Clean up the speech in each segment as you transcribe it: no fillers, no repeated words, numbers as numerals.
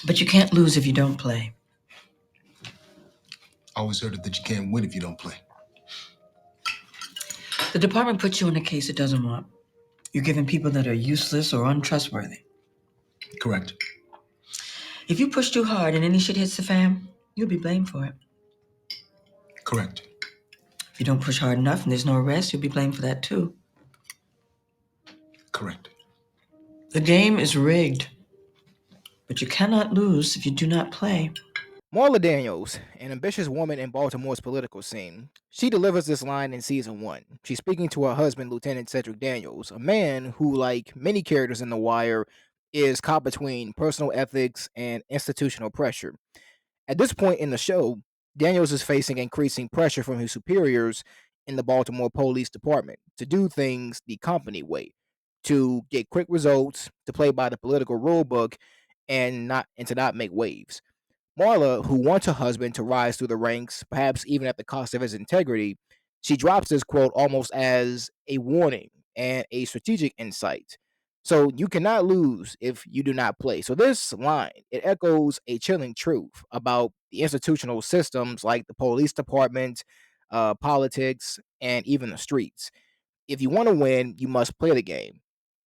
But you can't lose if you don't play. I always heard it that you can't win if you don't play. The department puts you in a case it doesn't want. You're giving people that are useless or untrustworthy. Correct. If you push too hard and any shit hits the fan, you'll be blamed for it. Correct. If you don't push hard enough and there's no arrest, you'll be blamed for that too. Correct. The game is rigged, but you cannot lose if you do not play. Marla Daniels, an ambitious woman in Baltimore's political scene, she delivers this line in season 1. She's speaking to her husband, Lieutenant Cedric Daniels, a man who, like many characters in The Wire, is caught between personal ethics and institutional pressure. At this point in the show, Daniels is facing increasing pressure from his superiors in the Baltimore Police Department to do things the company way, to get quick results, to play by the political rulebook, and to not make waves. Marla, who wants her husband to rise through the ranks, perhaps even at the cost of his integrity, she drops this quote almost as a warning and a strategic insight. So you cannot lose if you do not play. So this line, it echoes a chilling truth about the institutional systems like the police department, politics, and even the streets. If you want to win, you must play the game.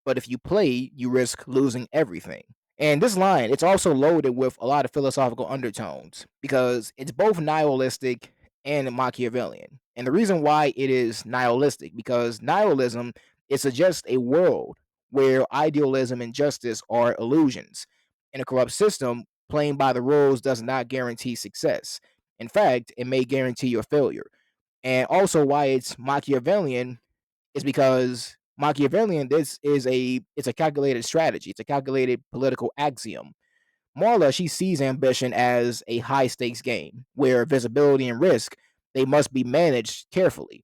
But if you play, you risk losing everything. And this line, it's also loaded with a lot of philosophical undertones because it's both nihilistic and Machiavellian. And the reason why it is nihilistic, because nihilism, it suggests a world where idealism and justice are illusions. In a corrupt system, playing by the rules does not guarantee success. In fact, it may guarantee your failure. And also why it's Machiavellian is because Machiavellian, it's a calculated strategy. It's a calculated political axiom. Marla, she sees ambition as a high stakes game where visibility and risk, they must be managed carefully.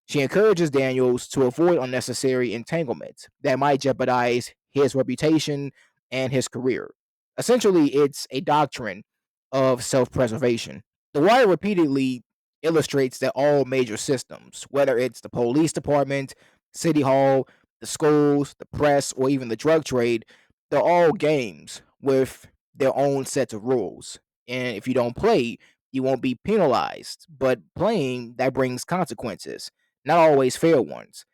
She encourages Daniels to avoid unnecessary entanglements that might jeopardize his reputation and his career. Essentially, it's a doctrine of self-preservation. The Wire repeatedly illustrates that all major systems, whether it's the police department, city hall, the schools, the press, or even the drug trade, they're all games with their own sets of rules. And if you don't play, you won't be penalized. But playing, that brings consequences, not always fair ones.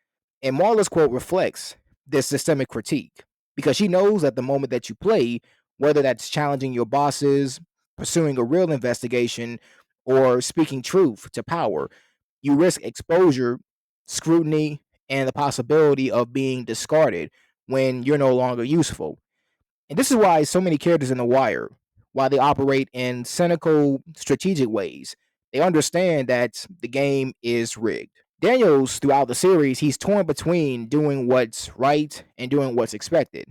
And Marla's quote reflects this systemic critique because she knows that the moment that you play, whether that's challenging your bosses, pursuing a real investigation, or speaking truth to power, you risk exposure, scrutiny, and the possibility of being discarded when you're no longer useful. And this is why so many characters in The Wire, while they operate in cynical, strategic ways, they understand that the game is rigged. Daniels, throughout the series, he's torn between doing what's right and doing what's expected.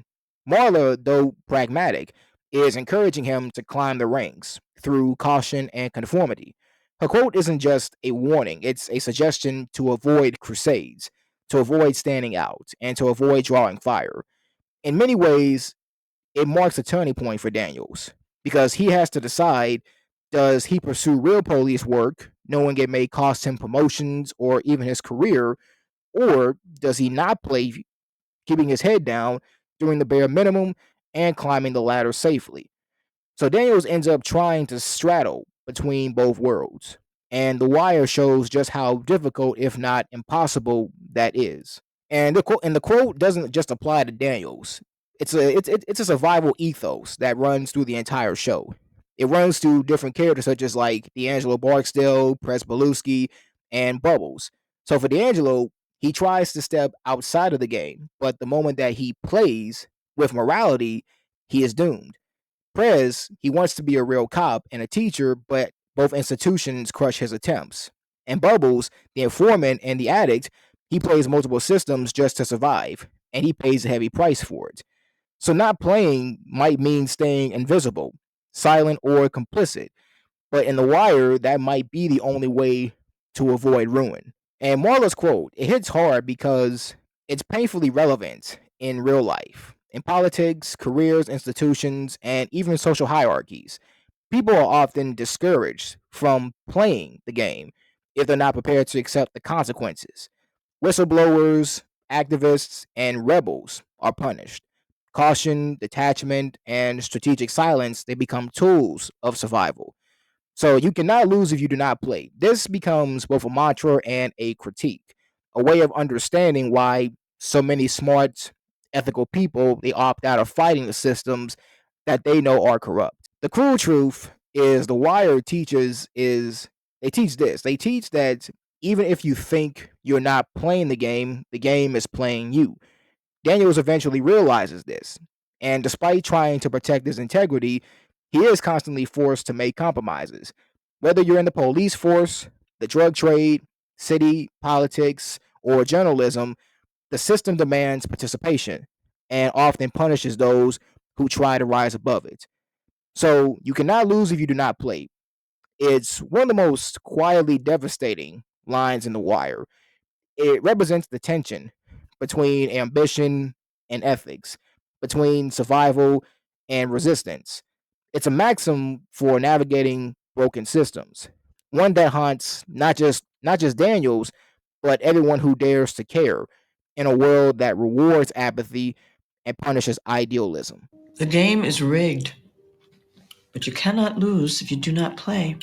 Marla, though pragmatic, is encouraging him to climb the ranks through caution and conformity. Her quote isn't just a warning, it's a suggestion to avoid crusades, to avoid standing out, and to avoid drawing fire. In many ways, it marks a turning point for Daniels because he has to decide, does he pursue real police work, knowing it may cost him promotions or even his career, or does he not play, keeping his head down, doing the bare minimum, and climbing the ladder safely? So Daniels ends up trying to straddle between both worlds. And The Wire shows just how difficult, if not impossible, that is. And the quote doesn't just apply to Daniels. It's a survival ethos that runs through the entire show. It runs through different characters such as like D'Angelo Barksdale, Press Belusky, and Bubbles. So for D'Angelo, he tries to step outside of the game, but the moment that he plays with morality, he is doomed. Prez, he wants to be a real cop and a teacher, but both institutions crush his attempts. And Bubbles, the informant and the addict, he plays multiple systems just to survive, and he pays a heavy price for it. So not playing might mean staying invisible, silent, or complicit. But in The Wire, that might be the only way to avoid ruin. And Marla's quote, it hits hard because it's painfully relevant in real life, in politics, careers, institutions, and even social hierarchies. People are often discouraged from playing the game if they're not prepared to accept the consequences. Whistleblowers, activists, and rebels are punished. Caution, detachment, and strategic silence, they become tools of survival. So you cannot lose if you do not play. This becomes both a mantra and a critique, a way of understanding why so many smart, ethical people they opt out of fighting the systems that they know are corrupt. The cruel truth is the Wire teaches is they teach this. They teach that even if you think you're not playing the game is playing you. Daniels eventually realizes this, and despite trying to protect his integrity, he is constantly forced to make compromises. Whether you're in the police force, the drug trade, city, politics, or journalism, the system demands participation and often punishes those who try to rise above it. So you cannot lose if you do not play. It's one of the most quietly devastating lines in The Wire. It represents the tension between ambition and ethics, between survival and resistance. It's a maxim for navigating broken systems, one that haunts not just Daniels, but everyone who dares to care in a world that rewards apathy and punishes idealism. The game is rigged, but you cannot lose if you do not play.